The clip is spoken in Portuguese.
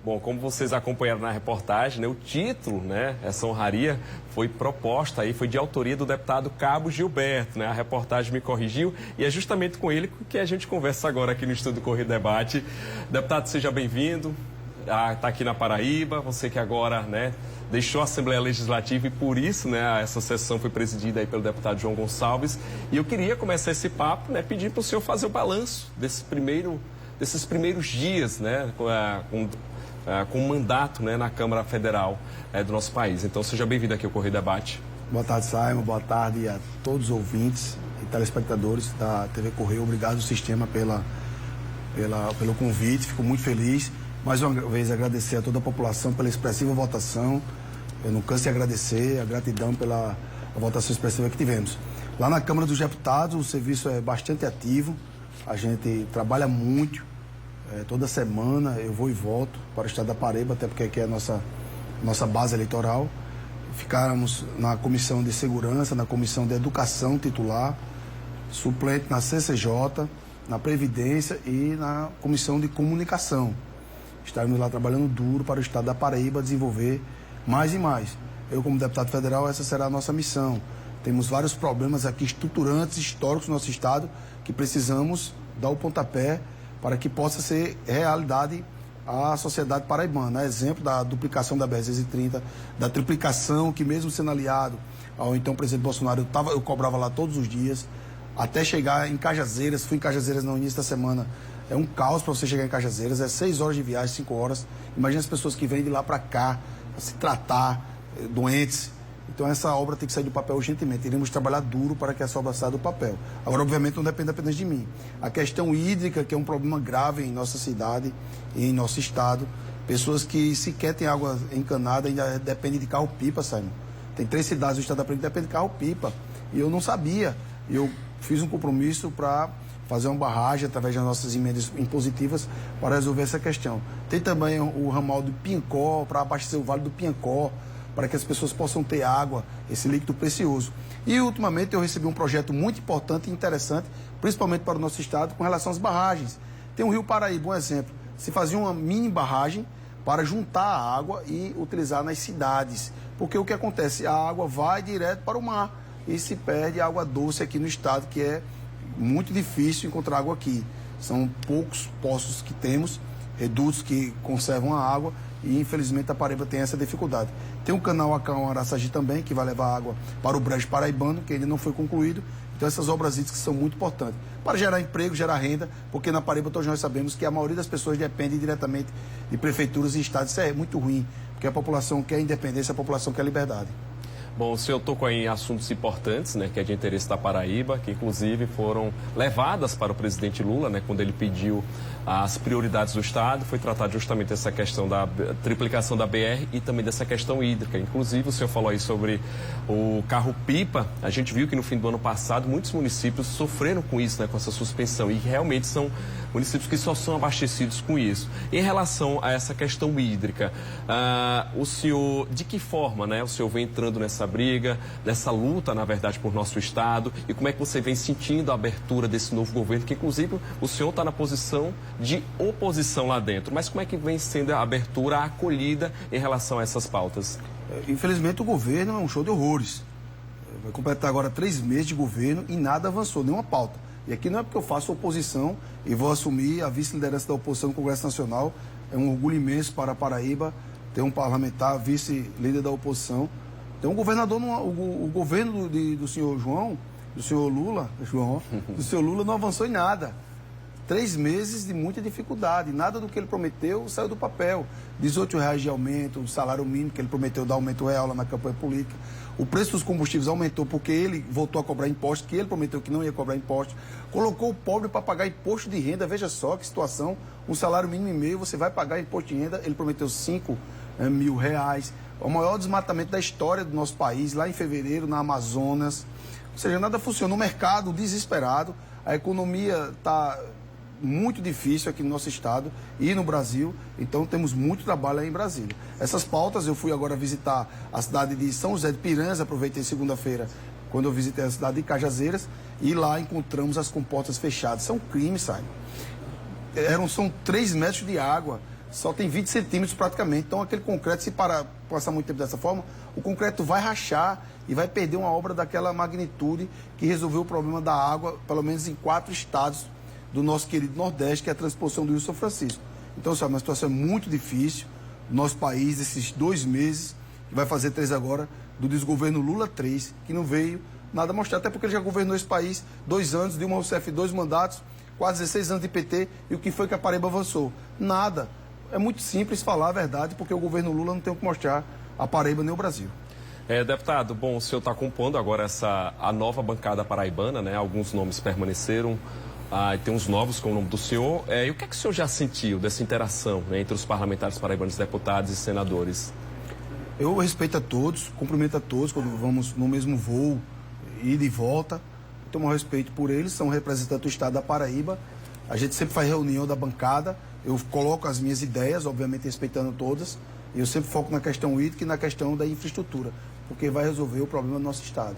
Bom, como vocês acompanharam na reportagem, né, o título, né, essa honraria foi proposta aí, foi de autoria do deputado Cabo Gilberto, né? A reportagem me corrigiu e é justamente com ele que a gente conversa agora aqui no Estúdio Correio Debate. Deputado, seja bem-vindo. Está aqui na Paraíba, você que agora, né, deixou a Assembleia Legislativa e por isso, né, essa sessão foi presidida aí pelo deputado João Gonçalves. E eu queria começar esse papo, né, pedindo para o senhor fazer o balanço desses primeiros dias, né, com o mandato, né, na Câmara Federal do nosso país. Então, seja bem-vindo aqui ao Correio Debate. Boa tarde, Simon. Boa tarde a todos os ouvintes e telespectadores da TV Correio. Obrigado, Sistema, pelo convite. Fico muito feliz. Mais uma vez, agradecer a toda a população pela expressiva votação. Eu não canso de agradecer a gratidão pela votação expressiva que tivemos. Lá na Câmara dos Deputados, o serviço é bastante ativo. A gente trabalha muito. Toda semana eu vou e volto para o estado da Paraíba, até porque aqui é a nossa base eleitoral. Ficamos na Comissão de Segurança, na Comissão de Educação titular, suplente na CCJ, na Previdência e na Comissão de Comunicação. Estaremos lá trabalhando duro para o estado da Paraíba desenvolver mais e mais. Eu, como deputado federal, essa será a nossa missão. Temos vários problemas aqui estruturantes, históricos no nosso estado, que precisamos dar o pontapé para que possa ser realidade a sociedade paraibana. Exemplo da duplicação da BR-230, da triplicação, que mesmo sendo aliado ao então presidente Bolsonaro, eu cobrava lá todos os dias, até chegar em Cajazeiras. Fui em Cajazeiras no início da semana. É um caos para você chegar em Cajazeiras, é 6 horas de viagem, 5 horas. Imagina as pessoas que vêm de lá para cá, para se tratar, doentes. Então essa obra tem que sair do papel urgentemente. Iremos trabalhar duro para que essa obra saia do papel. Agora, obviamente, não depende apenas de mim. A questão hídrica, que é um problema grave em nossa cidade e em nosso estado. Pessoas que sequer têm água encanada ainda dependem de carro-pipa, Simon. Tem 3 cidades do estado da Paraíba que dependem de carro-pipa. E eu não sabia. Eu fiz um compromisso para fazer uma barragem através das nossas emendas impositivas para resolver essa questão. Tem também o ramal do Piancó, para abastecer o Vale do Piancó, para que as pessoas possam ter água, esse líquido precioso. E, ultimamente, eu recebi um projeto muito importante e interessante, principalmente para o nosso estado, com relação às barragens. Tem o Rio Paraíba, um exemplo. Se fazia uma mini barragem para juntar a água e utilizar nas cidades. Porque o que acontece? A água vai direto para o mar e se perde água doce aqui no estado, que é muito difícil encontrar água aqui. São poucos poços que temos, redutos que conservam a água, e infelizmente a Paraíba tem essa dificuldade. Tem um canal Acão-Araçagi também, que vai levar água para o Brejo Paraibano, que ainda não foi concluído. Então essas obras hídricas são muito importantes para gerar emprego, gerar renda, porque na Paraíba todos nós sabemos que a maioria das pessoas depende diretamente de prefeituras e estados. Isso é muito ruim, porque a população quer independência, a população quer liberdade. Bom, o senhor tocou em assuntos importantes, né, que é de interesse da Paraíba, que inclusive foram levadas para o presidente Lula, né, quando ele pediu as prioridades do Estado. Foi tratado justamente essa questão da triplicação da BR e também dessa questão hídrica. Inclusive, o senhor falou aí sobre o carro-pipa. A gente viu que no fim do ano passado muitos municípios sofreram com isso, né, com essa suspensão, e realmente são municípios que só são abastecidos com isso. Em relação a essa questão hídrica, o senhor, de que forma, né, o senhor vem entrando nessa briga, nessa luta, na verdade, por nosso estado, e como é que você vem sentindo a abertura desse novo governo, que inclusive o senhor está na posição de oposição lá dentro, mas como é que vem sendo a abertura, a acolhida em relação a essas pautas? Infelizmente o governo é um show de horrores. Vai completar agora 3 meses de governo e nada avançou, nenhuma pauta. E aqui não é porque eu faço oposição e vou assumir a vice-liderança da oposição no Congresso Nacional. É um orgulho imenso para a Paraíba ter um parlamentar vice-líder da oposição. Tem um governador, o governo do senhor João, do senhor Lula, do senhor Lula não avançou em nada. 3 meses de muita dificuldade, nada do que ele prometeu saiu do papel. R$18 de aumento, o salário mínimo que ele prometeu dar aumento real lá na campanha política. O preço dos combustíveis aumentou porque ele voltou a cobrar impostos, que ele prometeu que não ia cobrar impostos. Colocou o pobre para pagar imposto de renda, veja só que situação. Um salário mínimo e meio, você vai pagar imposto de renda, ele prometeu R$5.000. O maior desmatamento da história do nosso país, lá em fevereiro, na Amazonas. Ou seja, nada funciona. O mercado desesperado, a economia está muito difícil aqui no nosso estado e no Brasil, então temos muito trabalho aí em Brasília. Essas pautas, eu fui agora visitar a cidade de São José de Piranhas, aproveitei segunda-feira, quando eu visitei a cidade de Cajazeiras, e lá encontramos as comportas fechadas. São crimes, sabe? São 3 metros de água, só tem 20 centímetros praticamente. Então, aquele concreto, se passar muito tempo dessa forma, o concreto vai rachar e vai perder uma obra daquela magnitude que resolveu o problema da água, pelo menos em 4 estados do nosso querido Nordeste, que é a transposição do Rio São Francisco. Então, sabe, uma situação muito difícil. Nosso país, esses 2 meses, que vai fazer 3 agora, do desgoverno Lula 3, que não veio nada mostrar, até porque ele já governou esse país 2 anos, Dilma Rousseff 2 mandatos, quase 16 anos de PT, e o que foi que a Paraíba avançou? Nada. É muito simples falar a verdade, porque o governo Lula não tem o que mostrar a Paraíba nem o Brasil. Deputado, bom, o senhor está compondo agora a nova bancada paraibana, né? Alguns nomes permaneceram, e tem uns novos com o nome do senhor. E o que é que o senhor já sentiu dessa interação, né, entre os parlamentares paraibanos, deputados e senadores? Eu respeito a todos, cumprimento a todos quando vamos no mesmo voo, ida e volta. Tenho um respeito por eles, são representantes do Estado da Paraíba. A gente sempre faz reunião da bancada, eu coloco as minhas ideias, obviamente respeitando todas, e eu sempre foco na questão hídrica e na questão da infraestrutura, porque vai resolver o problema do nosso Estado.